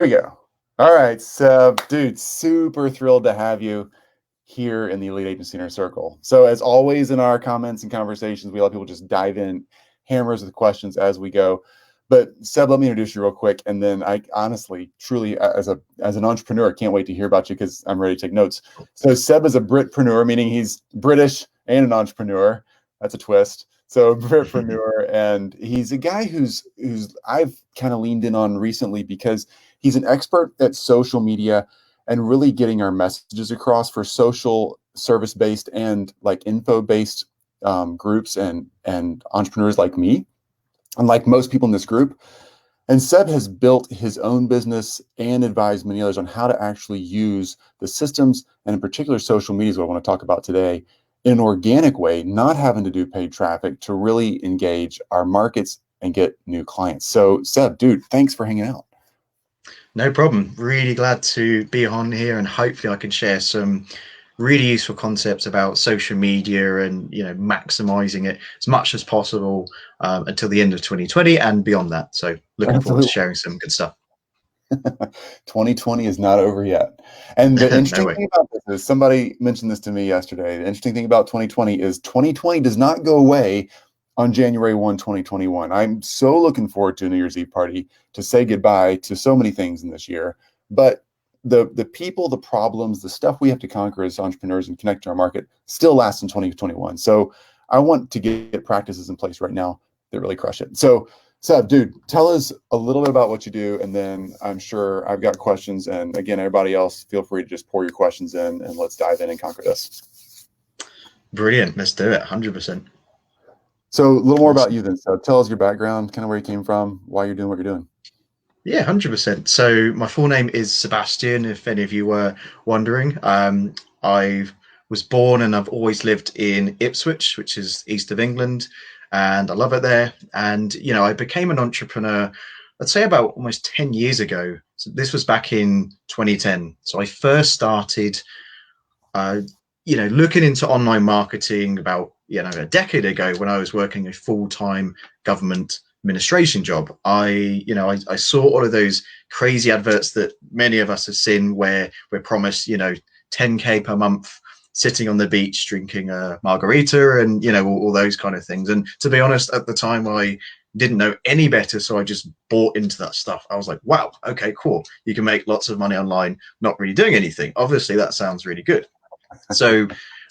we go. All right, Seb, dude, super thrilled to have you here in the Elite Agency Inner Circle. So, as always, in our comments and conversations, we let people just dive in, hammers with questions as we go. But Seb, let me introduce you real quick, and then I honestly, truly, as an entrepreneur, can't wait to hear about you because I'm ready to take notes. So, Seb is a Britpreneur, meaning he's British and an entrepreneur. That's a twist. So, Britpreneur, and he's a guy who's I've kind of leaned in on recently because he's an expert at social media and really getting our messages across for social service based and like info based groups and entrepreneurs like me and like most people in this group. And Seb has built his own business and advised many others on how to actually use the systems and in particular social media is what I want to talk about today in an organic way, not having to do paid traffic to really engage our markets and get new clients. So Seb, dude, thanks for hanging out. No problem. Really glad to be on here, and hopefully I can share some really useful concepts about social media and maximizing it as much as possible until the end of 2020 and beyond that. So looking forward to Absolutely. sharing some good stuff. 2020 is not over yet. And the No interesting way. thing about this is somebody mentioned this to me yesterday. The interesting thing about 2020 is 2020 does not go away on January 1, 2021. I'm so looking forward to a New Year's Eve party to say goodbye to so many things in this year. But the people, the problems, the stuff we have to conquer as entrepreneurs and connect to our market still lasts in 2021. So I want to get practices in place right now that really crush it. So Seb, dude, tell us a little bit about what you do, and then I'm sure I've got questions. And again, everybody else, feel free to just pour your questions in, and let's dive in and conquer this. Brilliant. Let's do it. 100%. So, a little more about Awesome. you then. So, tell us your background, kind of where you came from, why you're doing what you're doing. Yeah, 100%. So my full name is Sebastian, if any of you were wondering. I was born and I've always lived in Ipswich, which is east of England, and I love it there. And, I became an entrepreneur, let's say about almost 10 years ago. So this was back in 2010. So I first started, uh, looking into online marketing about, a decade ago when I was working a full-time government administration job. I saw all of those crazy adverts that many of us have seen where we're promised, 10K per month sitting on the beach drinking a margarita and, all those kind of things. And to be honest, at the time, I didn't know any better. So I just bought into that stuff. I was like, wow, okay, cool. You can make lots of money online, not really doing anything. Obviously, that sounds really good. So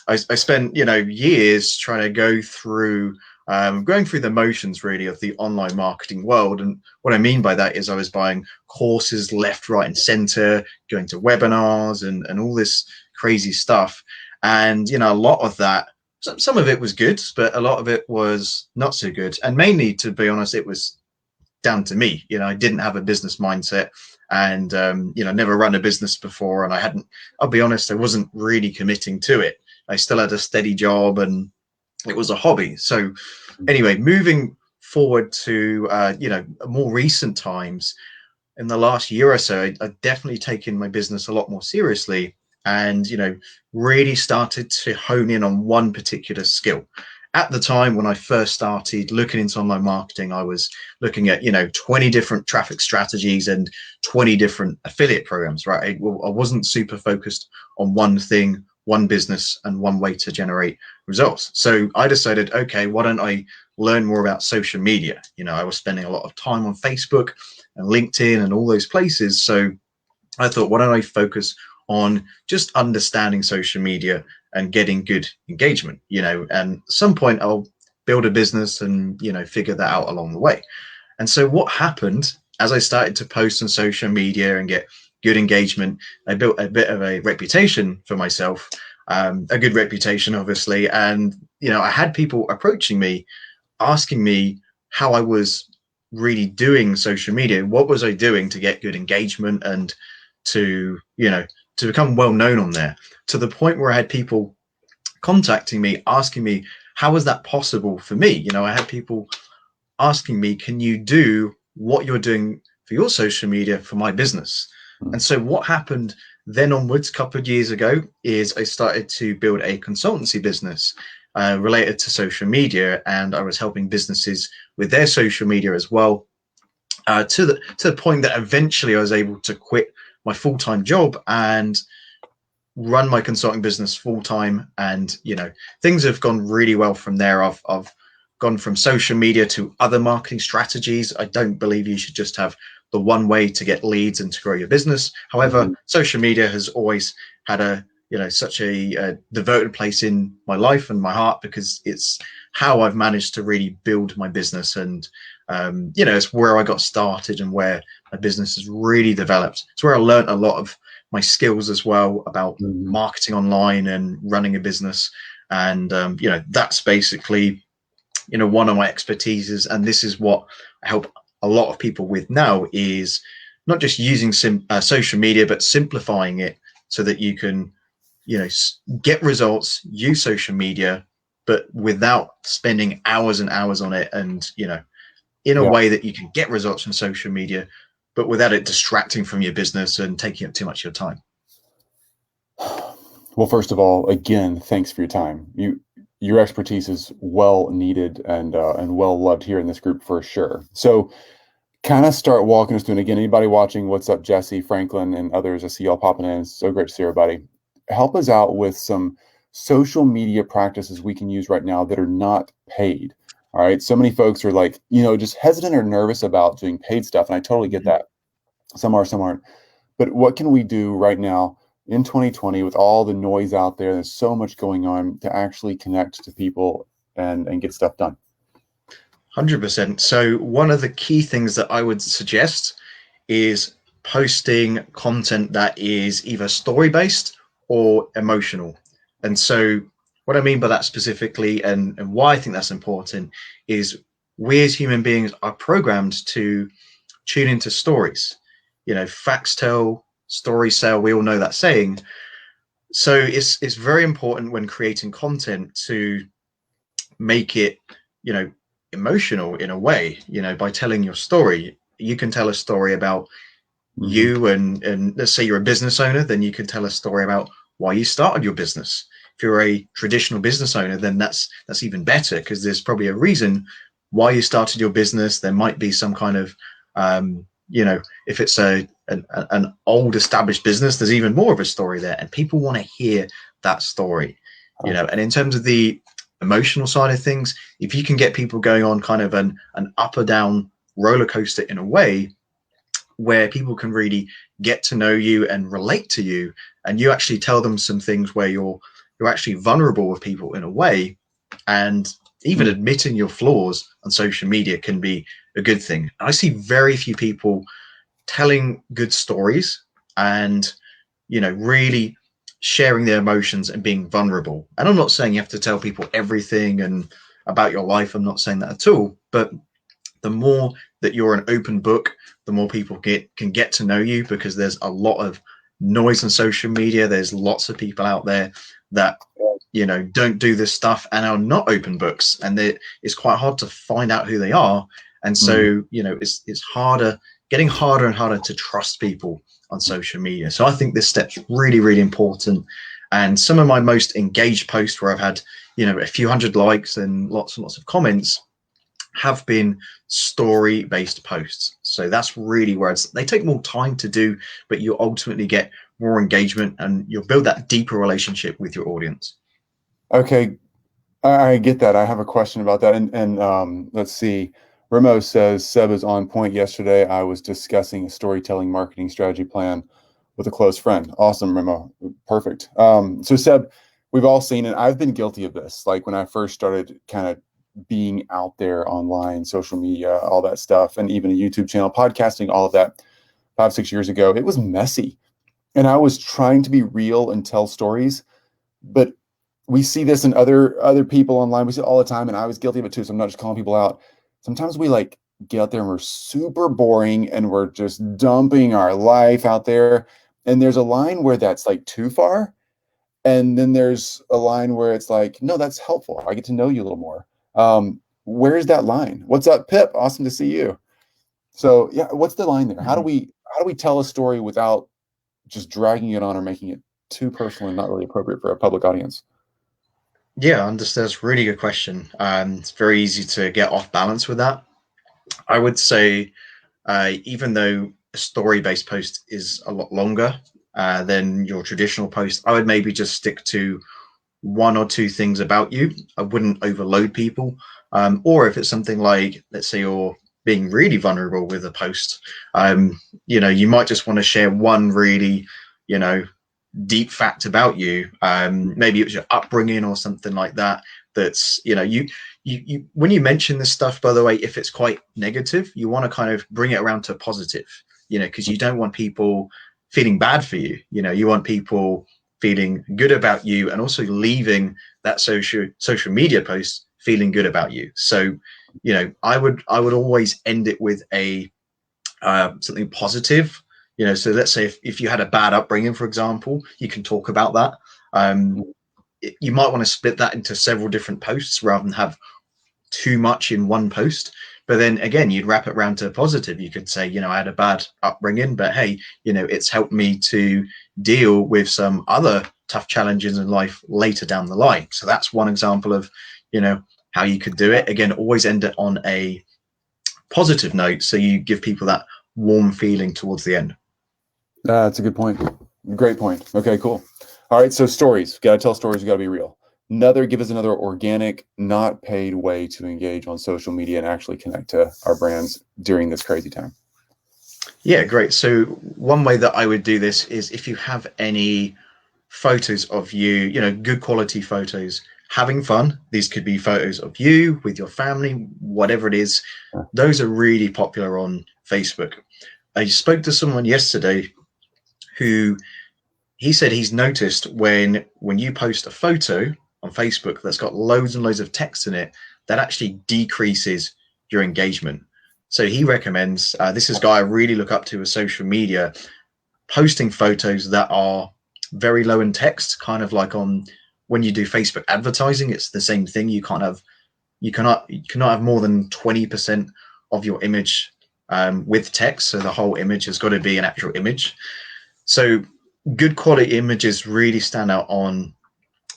I spent years trying to going through the motions really of the online marketing world. And what I mean by that is I was buying courses left, right, and center, going to webinars and all this crazy stuff. And a lot of that, some of it was good, but a lot of it was not so good. And mainly, to be honest, it was down to me. I didn't have a business mindset, and never run a business before, and I'll be honest, I wasn't really committing to it. I still had a steady job, and it was a hobby. So anyway, moving forward to more recent times, in the last year or so, I've definitely taken my business a lot more seriously, and really started to hone in on one particular skill. At the time when I first started looking into online marketing, I was looking at 20 different traffic strategies and 20 different affiliate programs. Right, I wasn't super focused on one thing, one business, and one way to generate results. So I decided, okay, why don't I learn more about social media? I was spending a lot of time on Facebook and LinkedIn and all those places. So I thought, why don't I focus on just understanding social media and getting good engagement, and at some point I'll build a business and, figure that out along the way. And so what happened as I started to post on social media and get good engagement, I built a bit of a reputation for myself, a good reputation, obviously. And, I had people approaching me, asking me how I was really doing social media. What was I doing to get good engagement and to, to become well known on there, to the point where I had people contacting me, asking me, how was that possible for me? I had people asking me, can you do what you're doing for your social media for my business? Hmm. And so what happened then onwards, a couple of years ago, is I started to build a consultancy business related to social media, and I was helping businesses with their social media as well. to the point that eventually I was able to quit my full-time job and run my consulting business full time, and things have gone really well from there. I've gone from social media to other marketing strategies. I don't believe you should just have the one way to get leads and to grow your business. However, Mhm. social media has always had a such a devoted place in my life and my heart, because it's how I've managed to really build my business, and it's where I got started and where my business has really developed. It's where I learned a lot of my skills as well about Mhm. marketing online and running a business. And that's basically one of my expertises, and this is what I help a lot of people with now, is not just using social media, but simplifying it so that you can get results, use social media, but without spending hours and hours on it, and in a Yeah. way that you can get results from social media, but without it distracting from your business and taking up too much of your time. Well, first of all, again, thanks for your time. Your expertise is well needed and well loved here in this group for sure. So, kind of start walking us through. And again, anybody watching, what's up, Jesse, Franklin, and others? I see y'all popping in. It's so great to see everybody. Help us out with some social media practices we can use right now that are not paid. All right. So many folks are like, just hesitant or nervous about doing paid stuff. And I totally get Mhm. that. Some are, some aren't. But what can we do right now in 2020 with all the noise out there? There's so much going on to actually connect to people and get stuff done. 100%. So, one of the key things that I would suggest is posting content that is either story based or emotional. And so, what I mean by that specifically, and why I think that's important, is we as human beings are programmed to tune into stories. Facts tell, stories sell. We all know that saying. So, it's very important when creating content to make it, you know, emotional in a way, by telling your story. You can tell a story about Hmm. you, and let's say you're a business owner, then you can tell a story about why you started your business. If you're a traditional business owner, then that's even better, because there's probably a reason why you started your business. There might be some kind of if it's an old established business, there's even more of a story there, and people want to hear that story. And in terms of the emotional side of things, if you can get people going on kind of an up or down roller coaster in a way, where people can really get to know you and relate to you, and you actually tell them some things where you're actually vulnerable with people in a way, and even admitting your flaws on social media can be a good thing. I see very few people telling good stories and really sharing their emotions and being vulnerable. And I'm not saying you have to tell people everything and about your life. I'm not saying that at all. But the more that you're an open book, the more people can get to know you, because there's a lot of noise on social media. There's lots of people out there that don't do this stuff and are not open books, and it's quite hard to find out who they are. And Mm. so it's harder, getting harder and harder to trust people on social media. So I think this step's really, really important. And some of my most engaged posts, where I've had a few hundred likes and lots of comments, have been story based posts. So that's really where they take more time to do, but you ultimately get more engagement and you'll build that deeper relationship with your audience. Okay, I get that. I have a question about that. And let's see. Remo says Seb is on point. Yesterday, I was discussing a storytelling marketing strategy plan with a close friend. Awesome, Remo. Perfect. So Seb, we've all seen it. I've been guilty of this. Like when I first started kind of being out there online, social media, all that stuff, and even a YouTube channel, podcasting, all of that 5, 6 years ago, it was messy. And I was trying to be real and tell stories, but we see this in other people online. We see it all the time, and I was guilty of it too. So I'm not just calling people out. Sometimes we like get out there and we're super boring and we're just dumping our life out there. And there's a line where that's like too far. And then there's a line where it's like, no, that's helpful. I get to know you a little more. Where's that line? What's up, Pip? Awesome to see you. So yeah, what's the line there? How do we tell a story without just dragging it on or making it too personal and not really appropriate for a public audience? Yeah, I understand. That's a really good question. It's very easy to get off balance with that. I would say even though a story-based post is a lot longer than your traditional post, I would maybe just stick to one or two things about you. I wouldn't overload people. Or if it's something like, let's say you're being really vulnerable with a post, you might just want to share one really, deep fact about you. Maybe it was your upbringing or something like that. That's, you when you mention this stuff, by the way, if it's quite negative, you want to kind of bring it around to positive, because you don't want people feeling bad for you. You want people feeling good about you, and also leaving that social media post feeling good about you. So, I would always end it with a something positive. So let's say if you had a bad upbringing, for example, you can talk about that. You might want to split that into several different posts rather than have too much in one post. But then again, you'd wrap it around to positive. You could say, I had a bad upbringing, but hey, it's helped me to deal with some other tough challenges in life later down the line. So that's one example of, how you could do it. Again, always end it on a positive note, so you give people that warm feeling towards the end. That's a good point. Great point. Okay, cool. All right, so stories. Got to tell stories. You got to be real. Give us another organic, not paid way to engage on social media and actually connect to our brands during this crazy time. Yeah, great. So one way that I would do this is if you have any photos of you, good quality photos, having fun. These could be photos of you with your family, whatever it is. Those are really popular on Facebook. I spoke to someone yesterday who he said he's noticed when you post a photo on Facebook that's got loads and loads of text in it, that actually decreases your engagement. So he recommends, this is a guy I really look up to with social media, posting photos that are very low in text, kind of like on when you do Facebook advertising. It's the same thing. You cannot have more than 20% of your image with text. So the whole image has got to be an actual image. So good quality images really stand out on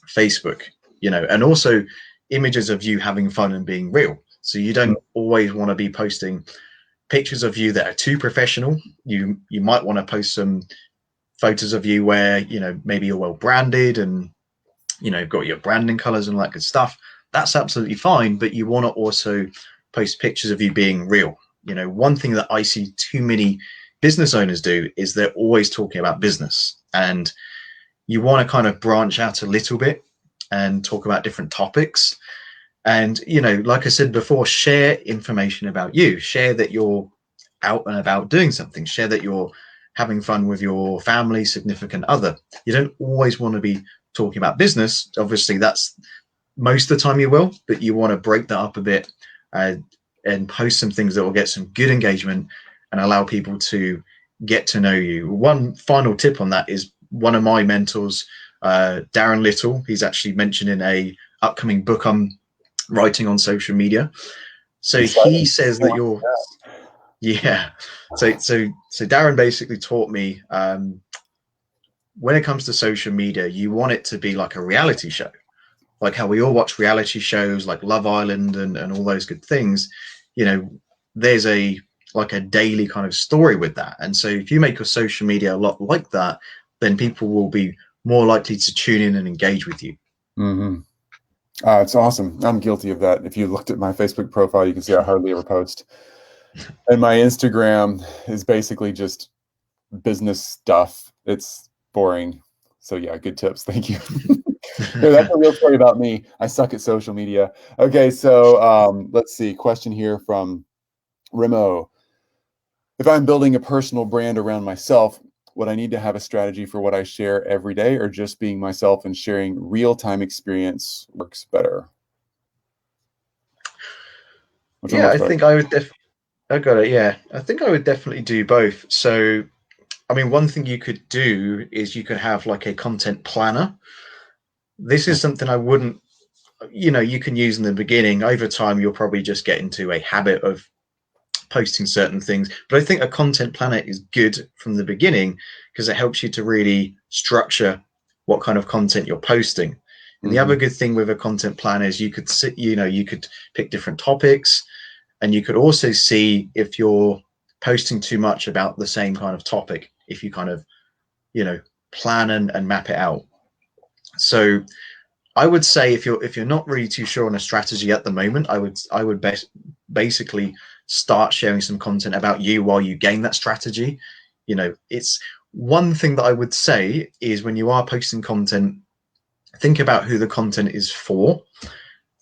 Facebook, and also images of you having fun and being real. So you don't always want to be posting pictures of you that are too professional. You might want to post some photos of you where, maybe you're well branded and, got your branding colors and all that good stuff. That's absolutely fine. But you want to also post pictures of you being real. One thing that I see too many business owners do is they're always talking about business, and you want to kind of branch out a little bit and talk about different topics. And, like I said before, share information about you, share that you're out and about doing something, share that you're having fun with your family, significant other. You don't always want to be talking about business. Obviously, that's most of the time you will, but you want to break that up a bit and post some things that will get some good engagement and allow people to get to know you. One final tip on that is one of my mentors, Darren Little. He's actually mentioned in a upcoming book I'm writing on social media. So he says that you're, yeah. So Darren basically taught me when it comes to social media, you want it to be like a reality show, like how we all watch reality shows like Love Island and all those good things. There's a daily kind of story with that. And so if you make your social media a lot like that, then people will be more likely to tune in and engage with you. Mm-hmm. It's awesome. I'm guilty of that. If you looked at my Facebook profile, you can see I hardly ever post. And my Instagram is basically just business stuff. It's boring. So yeah, good tips. Thank you. No, that's a real story about me. I suck at social media. Okay, so let's see. Question here from Remo. If I'm building a personal brand around myself, would I need to have a strategy for what I share every day, or just being myself and sharing real-time experience works better? Yeah, I think I would I got it. Yeah, I think I would definitely do both. So, I mean, one thing you could do is you could have like a content planner. This is something I wouldn't, you can use in the beginning. Over time, you'll probably just get into a habit of posting certain things. But I think a content planner is good from the beginning because it helps you to really structure what kind of content you're posting. And the other good thing with a content planner is you could pick different topics, and you could also see if you're posting too much about the same kind of topic if you kind of, plan and map it out. So I would say if you're not really too sure on a strategy at the moment, I would basically start sharing some content about you while you gain that strategy. It's one thing that I would say is when you are posting content, think about who the content is for.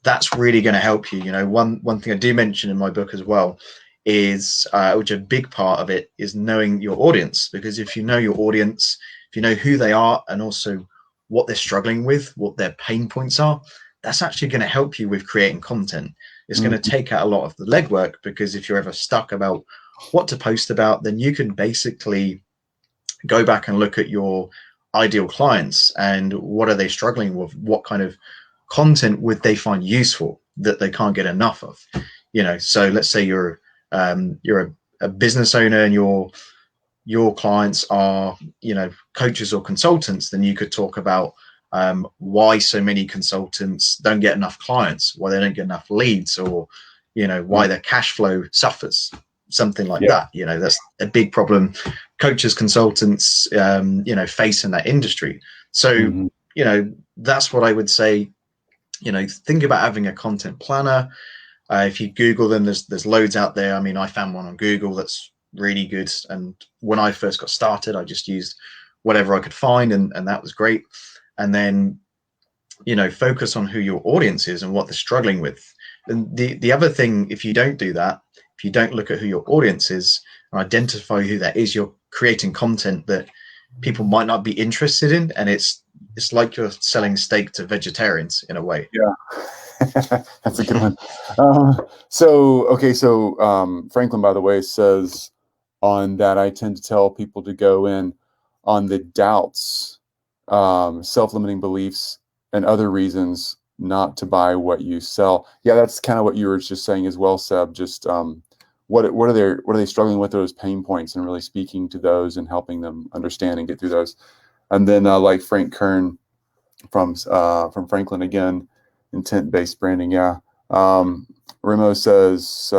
That's really going to help you. One thing I do mention in my book as well is, which a big part of it is knowing your audience, because if you know your audience, if you know who they are and also what they're struggling with, what their pain points are, that's actually going to help you with creating content. It's going to take out a lot of the legwork, because if you're ever stuck about what to post about, then you can basically go back and look at your ideal clients and what are they struggling with, what kind of content would they find useful that they can't get enough of. So let's say you're a business owner and your clients are coaches or consultants, then you could talk about why so many consultants don't get enough clients, why they don't get enough leads, or why their cash flow suffers, something like that. That's a big problem coaches, consultants face in that industry. So that's what I would say. Think about having a content planner. If you Google them, there's loads out there. I mean, I found one on Google that's really good, and when I first got started, I just used whatever I could find, and that was great. And then focus on who your audience is and what they're struggling with. And the other thing, if you don't do that, if you don't look at who your audience is and identify who that is, you're creating content that people might not be interested in, and it's like you're selling steak to vegetarians in a way. Yeah. That's a good one. Franklin, by the way, says on that, I tend to tell people to go in on the doubts, self-limiting beliefs, and other reasons not to buy what you sell. Yeah, that's kind of what you were just saying as well, Seb. Just what are they struggling with, those pain points, and really speaking to those and helping them understand and get through those. And then like Frank Kern from Franklin again, intent-based branding. Yeah. Remo says,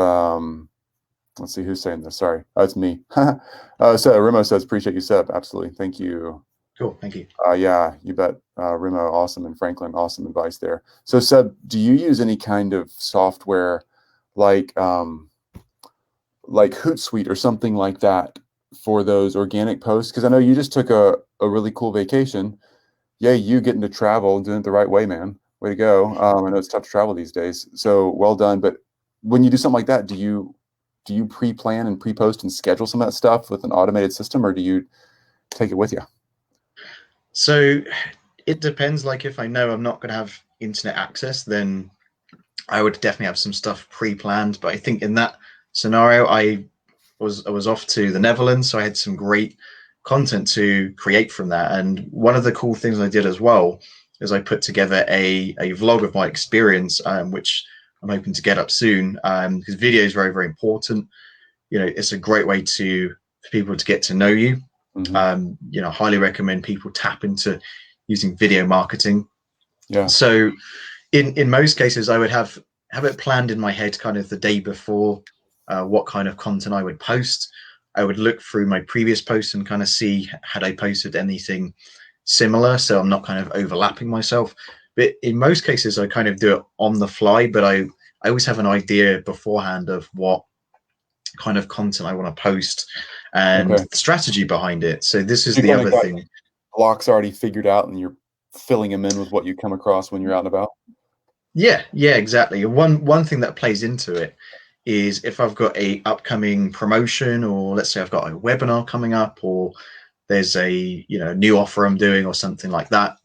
let's see who's saying this. Sorry, it's me. So Remo says, appreciate you, Seb. Absolutely, thank you. Cool, thank you. Yeah, you bet. Remo, awesome, and Franklin, awesome advice there. So Seb, do you use any kind of software like Hootsuite or something like that for those organic posts? Because I know you just took a really cool vacation. Yay, you getting to travel and doing it the right way, man. Way to go. I know it's tough to travel these days, so well done. But when you do something like that, do you pre-plan and pre-post and schedule some of that stuff with an automated system, or do you take it with you? So it depends. Like if I know I'm not going to have internet access, then I would definitely have some stuff pre-planned. But I think in that scenario, I was off to the Netherlands, so I had some great content to create from that. And one of the cool things I did as well is I put together a vlog of my experience, which I'm hoping to get up soon, because video is very, very important. It's a great way for people to get to know you. Highly recommend people tap into using video marketing. Yeah. So in most cases, I would have it planned in my head kind of the day before, what kind of content I would post. I would look through my previous posts and kind of see had I posted anything similar, so I'm not kind of overlapping myself. But in most cases, I kind of do it on the fly, but I always have an idea beforehand of what kind of content I want to post and the strategy behind it. So this is the other thing. Blocks already figured out, and you're filling them in with what you come across when you're out and about. Yeah, exactly. One thing that plays into it is if I've got a upcoming promotion, or let's say I've got a webinar coming up, or there's a new offer I'm doing or something like that,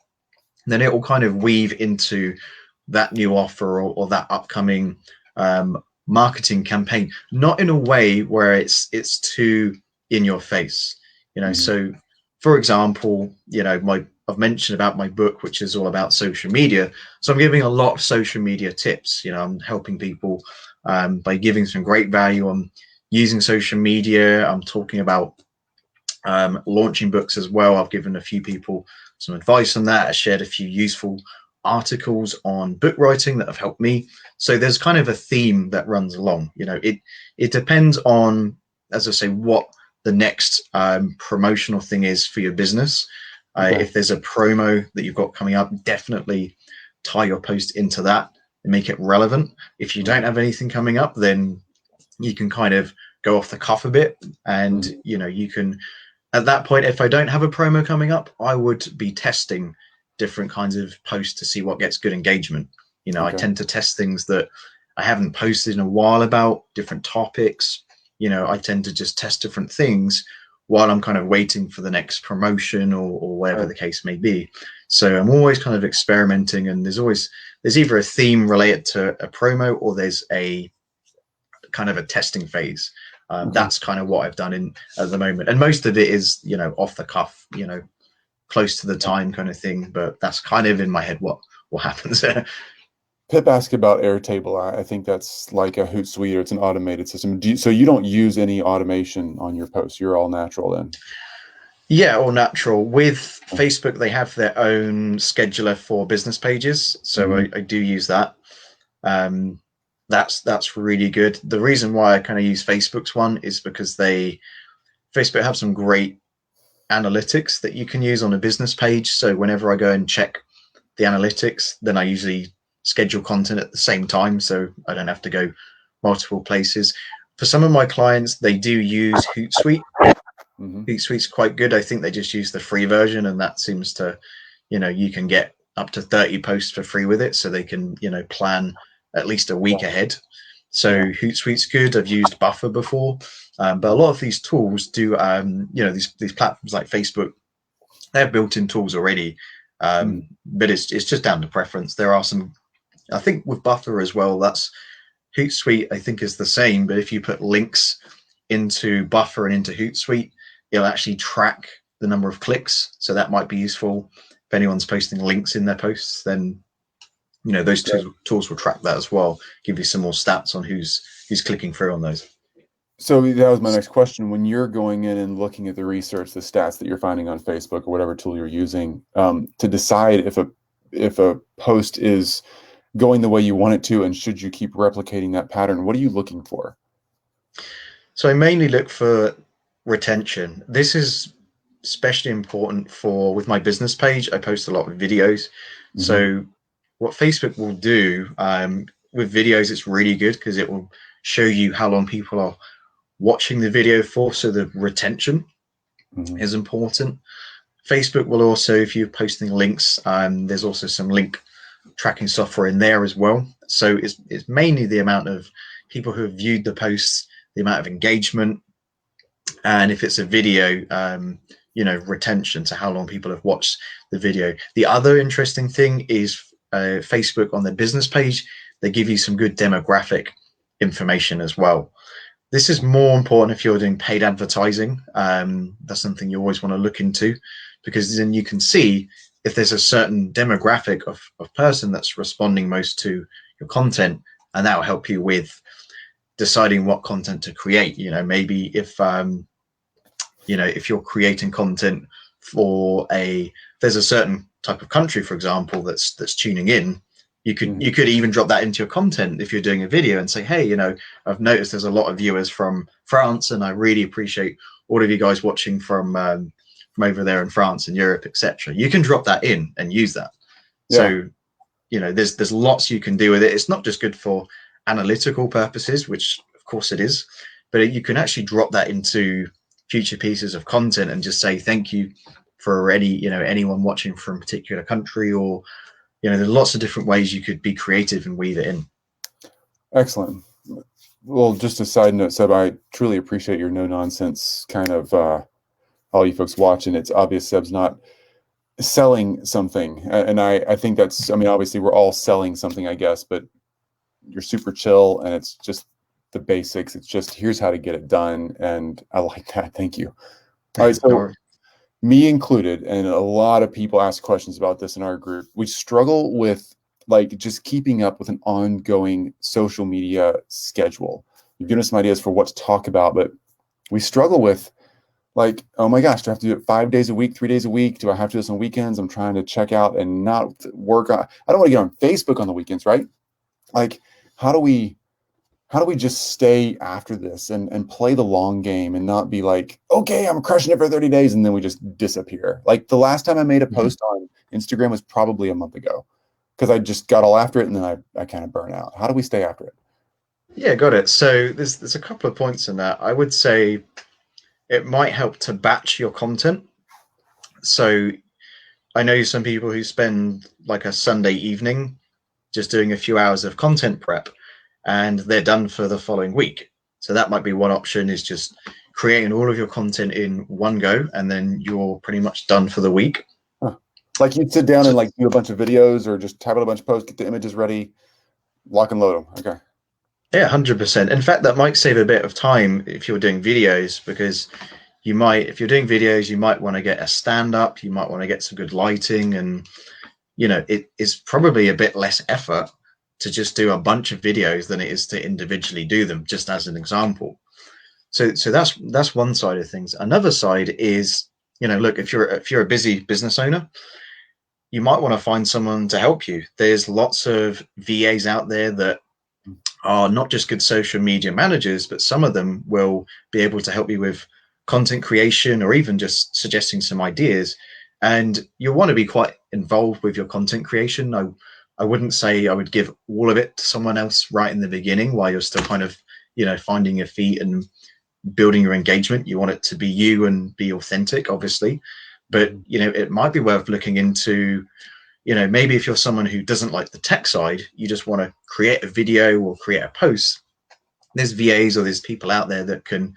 then it will kind of weave into that new offer or that upcoming marketing campaign, not in a way where it's too in your face. So for example, I've mentioned about my book, which is all about social media. So I'm giving a lot of social media tips. I'm helping people by giving some great value on using social media. I'm talking about launching books as well. I've given a few people some advice on that. I shared a few useful articles on book writing that have helped me. So there's kind of a theme that runs along. It depends on as I say, what the next promotional thing is for your business. Okay. If there's a promo that you've got coming up, definitely tie your post into that and make it relevant. If you don't have anything coming up, then you can kind of go off the cuff a bit, and you can, at that point, if I don't have a promo coming up, I would be testing different kinds of posts to see what gets good engagement. I Okay. tend to test things that I haven't posted in a while about different topics. I tend to just test different things while I'm kind of waiting for the next promotion or whatever the case may be. So I'm always kind of experimenting, and there's either a theme related to a promo, or there's a kind of a testing phase. That's kind of what I've done at the moment, and most of it is off the cuff, close to the time kind of thing. But that's kind of in my head what happens. Pip asked about Airtable. I think that's like a Hootsuite, or it's an automated system. So you don't use any automation on your posts? You're all natural then? Yeah, all natural. With Facebook, they have their own scheduler for business pages, so I do use that. That's really good. The reason why I kind of use Facebook's one is because Facebook have some great analytics that you can use on a business page. So whenever I go and check the analytics, then I usually schedule content at the same time, so I don't have to go multiple places. For some of my clients, they do use Hootsuite. Hootsuite's quite good. I think they just use the free version, and that seems to, you can get up to 30 posts for free with it, so they can, plan at least a week ahead. So Hootsuite's good. I've used Buffer before, but a lot of these tools do, these platforms like Facebook, they have built-in tools already, but it's just down to preference. There are some, I think with Buffer as well, that's Hootsuite, I think, is the same, but if you put links into Buffer and into Hootsuite, it'll actually track the number of clicks. So that might be useful if anyone's posting links in their posts. Then those two tools will track that as well, give you some more stats on who's clicking through on those. So that was my next question. When you're going in and looking at the research, the stats that you're finding on Facebook or whatever tool you're using, to decide if a post is going the way you want it to, and should you keep replicating that pattern, what are you looking for? So I mainly look for retention. This is especially important with my business page. I post a lot of videos. So what Facebook will do with videos, it's really good because it will show you how long people are watching the video for. So the retention is important. Facebook will also, if you're posting links, there's also some link tracking software in there as well. So it's mainly the amount of people who have viewed the posts, the amount of engagement, and if it's a video, retention, so how long people have watched the video. The other interesting thing is Facebook on their business page, they give you some good demographic information as well. This is more important if you're doing paid advertising. That's something you always want to look into, because then you can see if there's a certain demographic of person that's responding most to your content, and that will help you with deciding what content to create. Maybe if if you're creating content for there's a certain type of country, for example, that's tuning in, you could even drop that into your content if you're doing a video and say, hey, I've noticed there's a lot of viewers from France, and I really appreciate all of you guys watching from over there in France and Europe, etc. You can drop that in and use that. So there's lots you can do with it. It's not just good for analytical purposes, which of course it is, but you can actually drop that into future pieces of content and just say thank you for anyone watching from a particular country, or there's lots of different ways you could be creative and weave it in. Excellent. Well, just a side note, Seb, I truly appreciate your no nonsense kind of all you folks watching. It's obvious Seb's not selling something, and I think that's, obviously we're all selling something, I guess, but you're super chill, and it's just the basics. It's just, here's how to get it done, and I like that. Thank you. All right, so me included, and a lot of people ask questions about this in our group, we struggle with just keeping up with an ongoing social media schedule. You've given us some ideas for what to talk about, but we struggle with, oh my gosh, do I have to do it 5 days a week, 3 days a week? Do I have to do this on weekends? I'm trying to check out and not work on, I don't want to get on Facebook on the weekends, right? How do we how do we just stay after this and play the long game and not be like, okay, I'm crushing it for 30 days and then we just disappear. Like the last time I made a post on Instagram was probably a month ago because I just got all after it and then I kind of burn out. How do we stay after it? Yeah, got it. So there's a couple of points in that. I would say it might help to batch your content. So I know some people who spend like a Sunday evening just doing a few hours of content prep and they're done for the following week. So that might be one option, is just creating all of your content in one go and then you're pretty much done for the week. Huh. Like you'd sit down So, and like do a bunch of videos or just type out a bunch of posts, get the images ready, lock and load them. Okay. yeah, 100%. In fact, that might save a bit of time if you're doing videos, because you might, if you're doing videos, you might want to get a stand up, you might want to get some good lighting, and it is probably a bit less effort to just do a bunch of videos than it is to individually do them, just as an example. So that's one side of things. Another side is, look, if you're a busy business owner, you might want to find someone to help you. There's lots of VAs out there that are not just good social media managers, but some of them will be able to help you with content creation or even just suggesting some ideas. And you'll want to be quite involved with your content creation. I wouldn't say I would give all of it to someone else right in the beginning while you're still kind of, finding your feet and building your engagement. You want it to be you and be authentic, obviously. But, it might be worth looking into, maybe if you're someone who doesn't like the tech side, you just want to create a video or create a post. There's VAs or there's people out there that can,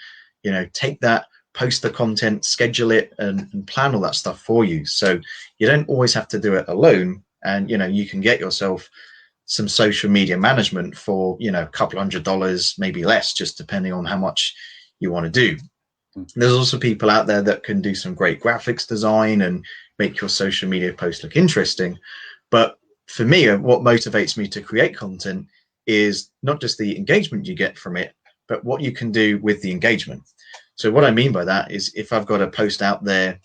take that, post the content, schedule it, and plan all that stuff for you. So you don't always have to do it alone. And, you can get yourself some social media management for, a couple $100, maybe less, just depending on how much you want to do. There's also people out there that can do some great graphics design and make your social media posts look interesting. But for me, what motivates me to create content is not just the engagement you get from it, but what you can do with the engagement. So what I mean by that is, if I've got a post out there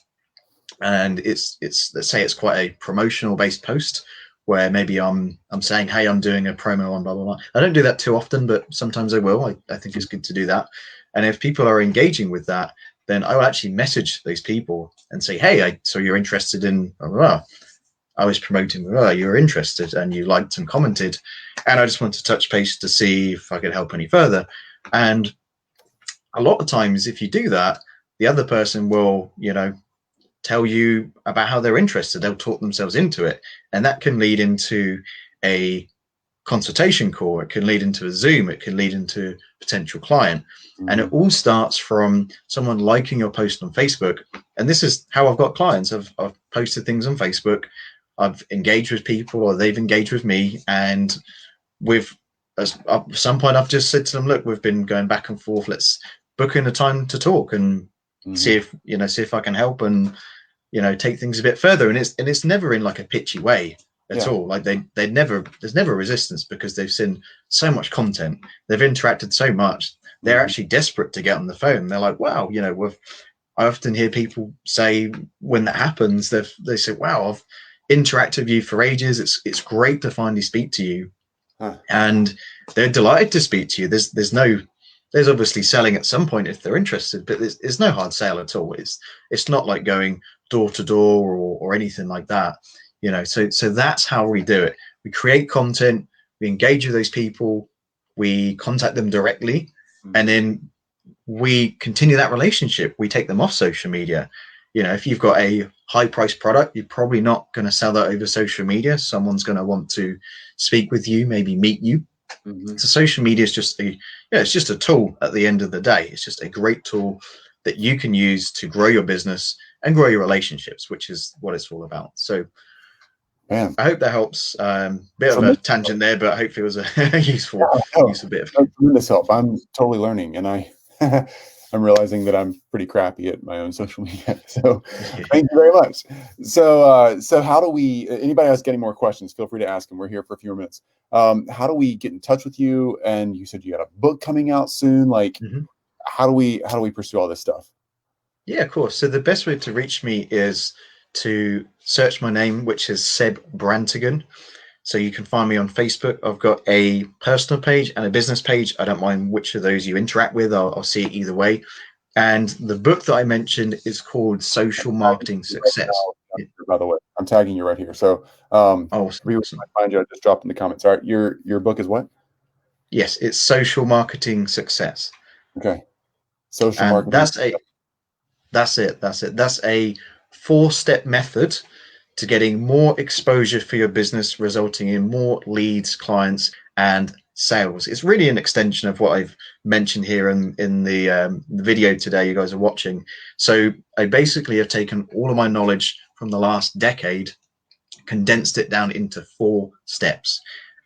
and it's let's say it's quite a promotional based post where maybe I'm saying, hey, I'm doing a promo on blah blah blah. I don't do that too often, but sometimes I will. I think it's good to do that. And if people are engaging with that, then I will actually message those people and say, hey, so you're interested in blah, blah, blah. I was promoting, you're interested and you liked and commented, and I just want to touch base to see if I could help any further. And a lot of times, if you do that, the other person will, tell you about how they're interested. They'll talk themselves into it, and that can lead into a consultation call. It can lead into a Zoom. It can lead into a potential client. And it all starts from someone liking your post on Facebook. And this is how I've got clients. I've posted things on Facebook. I've engaged with people, or they've engaged with me. And at some point, I've just said to them, look, we've been going back and forth. Let's book in a time to talk and see if I can help and, take things a bit further. And it's never in like a pitchy way at all. Like there's never resistance, because they've seen so much content. They've interacted so much. They're actually desperate to get on the phone. They're like, wow, I often hear people say when that happens, they say, wow, I've interacted with you for ages. It's great to finally speak to you. And they're delighted to speak to you. There's obviously selling at some point if they're interested, but there's no hard sale at all. It's not like going door to door or anything like that. So that's how we do it. We create content, we engage with those people, we contact them directly, and then we continue that relationship. We take them off social media. If you've got a high price product, you're probably not going to sell that over social media. Someone's going to want to speak with you, maybe meet you. So social media is just it's just a tool at the end of the day. It's just a great tool that you can use to grow your business and grow your relationships, which is what it's all about. So Man. I hope that helps. Bit of a tangent there, but hopefully it was a useful bit of tremendous help. I'm totally learning, and I'm realizing that I'm pretty crappy at my own social media. So thank you very much. So how do we, anybody else get any more questions, feel free to ask them. We're here for a few more minutes. How do we get in touch with you? And you said you got a book coming out soon. Like, how do we pursue all this stuff? Yeah, of course. So the best way to reach me is to search my name, which is Seb Brantigan. So you can find me on Facebook. I've got a personal page and a business page. I don't mind which of those you interact with. I'll see it either way. And the book that I mentioned is called Social Marketing Right Success. now, by the way, I'm tagging you right here. So Awesome, we awesome. find you. I just dropped in the comments. All right, your book is what? Yes, it's Social Marketing Success. Okay, social And marketing. that's a 4-step method to getting more exposure for your business, resulting in more leads, clients, and sales. It's really an extension of what I've mentioned here in the video today you guys are watching. So I basically have taken all of my knowledge from the last decade, condensed it down into 4 steps.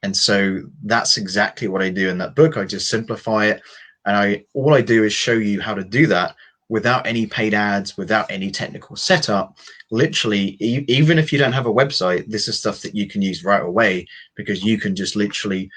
And so that's exactly what I do in that book. I just simplify it, and all I do is show you how to do that without any paid ads, without any technical setup. Literally, even if you don't have a website, this is stuff that you can use right away, because you can just literally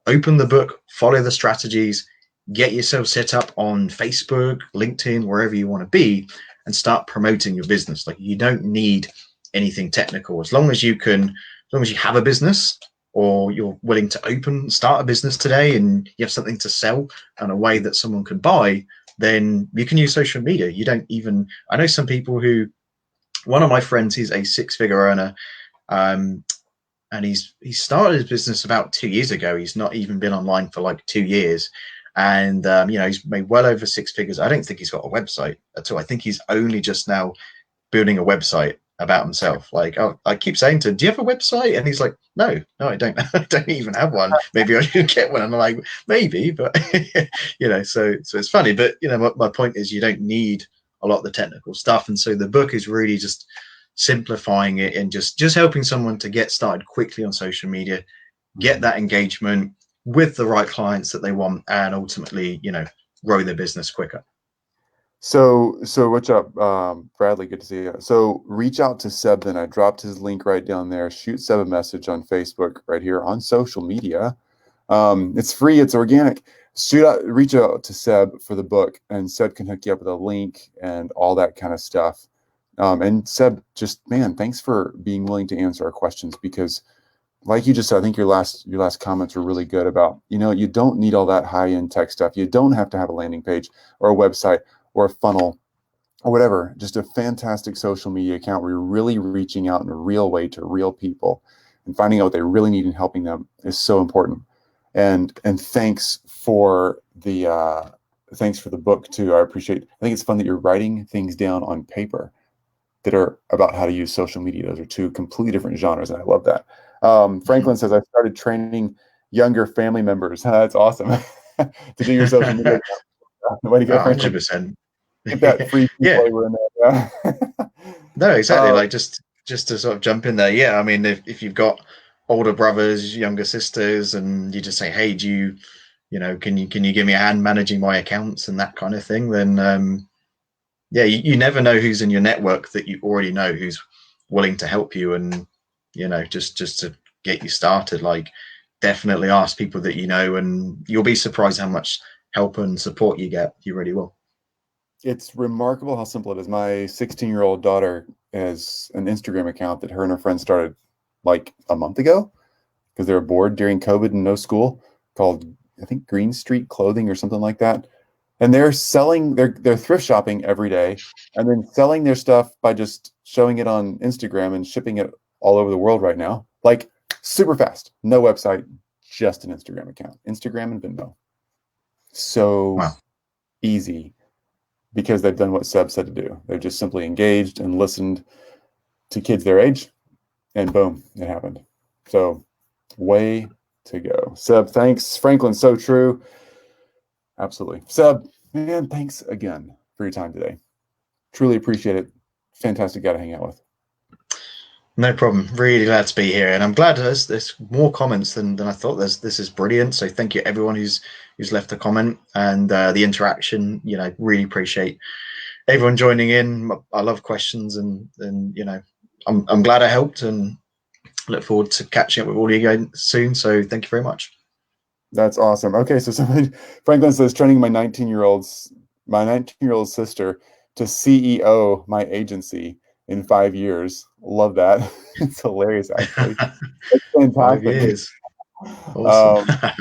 open the book, follow the strategies, get yourself set up on Facebook, LinkedIn, wherever you want to be, and start promoting your business. Like, you don't need anything technical. As long as you have a business, or you're willing to start a business today, and you have something to sell and a way that someone can buy, then you can use social media. You don't even, I know some people who, one of my friends, he's a 6-figure earner. Um, and he started his business about 2 years ago. He's not even been online for like 2 years, and he's made well over 6 figures. I don't think he's got a website at all. I think he's only just now building a website about himself. Like, I keep saying to him, "Do you have a website?" And he's like, "No, I don't. I don't even have one. Maybe I should get one." And I'm like, "Maybe," but so it's funny. But my point is, you don't need a lot of the technical stuff, and so the book is really just simplifying it and just helping someone to get started quickly on social media, get that engagement with the right clients that they want, and ultimately, grow their business quicker. So what's up, Bradley? Good to see you. So reach out to Seb. Then I dropped his link right down there. Shoot Seb a message on Facebook right here on social media. It's free. It's organic. Reach out to Seb for the book, and Seb can hook you up with a link and all that kind of stuff. And Seb, just man, thanks for being willing to answer our questions, because like you just said, I think your last comments were really good about, you don't need all that high-end tech stuff. You don't have to have a landing page or a website or a funnel or whatever. Just a fantastic social media account where you're really reaching out in a real way to real people and finding out what they really need and helping them is so important. And thanks for the book too. I think it's fun that you're writing things down on paper that are about how to use social media. Those are 2 completely different genres, and I love that. Franklin says, I started training younger family members. That's awesome. To do your social media. Way to go, Franklin. 100%. Get that free Yeah, flavor in there. Yeah. no, exactly. Like, just to sort of jump in there. Yeah, I mean, if you've got older brothers, younger sisters, and you just say, "Hey, can you give me a hand managing my accounts," and that kind of thing, then yeah, you never know who's in your network that you already know who's willing to help you, and just to get you started. Like, definitely ask people that you know, and you'll be surprised how much help and support you get. You really will. It's remarkable how simple it is. My 16-year-old daughter has an Instagram account that her and her friends started like a month ago because they were bored during COVID and no school, called, I think, Green Street Clothing or something like that. And they're selling, they're thrift shopping every day and then selling their stuff by just showing it on Instagram and shipping it all over the world right now. Like, super fast. No website, just an Instagram account. Instagram and Venmo. So Wow. easy, because they've done what Seb said to do. They've just simply engaged and listened to kids their age, and boom, it happened. So way to go. Seb, thanks. Franklin, so true. Absolutely. Seb, man, thanks again for your time today. Truly appreciate it. Fantastic guy to hang out with. No problem. Really glad to be here, and I'm glad there's more comments than I thought. This is brilliant. So thank you everyone who's left a comment, and the interaction. Really appreciate everyone joining in. I love questions, and I'm glad I helped, and look forward to catching up with all of you again soon. So thank you very much. That's awesome. Okay, so Franklin says, training my 19-year-old sister to CEO my agency in 5 years. Love that. It's hilarious, actually. It's 5 fantastic. years. Awesome. Um,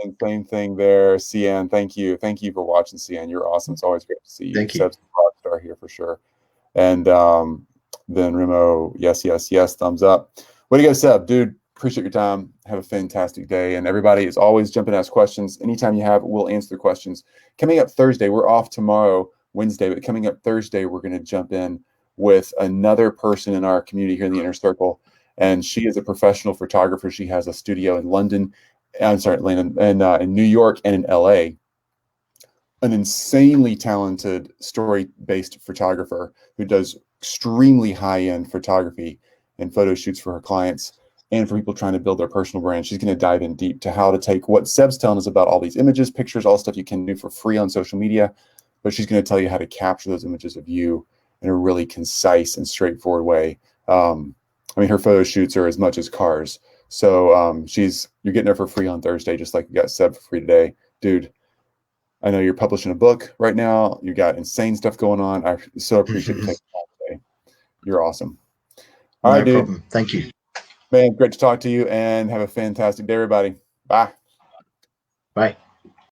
and same thing there, CN. Thank you. Thank you for watching, CN. You're awesome. It's always great to see you. Thank you. Seb's a rock star here for sure. And then Remo, yes, yes, yes, thumbs up. Way to go, Seb. Dude, appreciate your time. Have a fantastic day. And everybody is always jumping to ask questions. Anytime you have, we'll answer the questions. Coming up Thursday, we're off tomorrow, Wednesday, but coming up Thursday, we're going to jump in with another person in our community here in the Inner Circle. And she is a professional photographer. She has a studio in London, I'm sorry, London, and in New York and in LA. An insanely talented story-based photographer who does extremely high-end photography and photo shoots for her clients and for people trying to build their personal brand. She's going to dive in deep to how to take what Seb's telling us about all these images, pictures, all stuff you can do for free on social media, but she's going to tell you how to capture those images of you in a really concise and straightforward way. I mean, her photo shoots are as much as cars. So you're getting her for free on Thursday, just like you got Seb for free today. Dude, I know you're publishing a book right now. You got insane stuff going on. I so appreciate you taking time today. You're awesome. All right, No dude. problem. Thank you. Man, great to talk to you and have a fantastic day, everybody. Bye. Bye.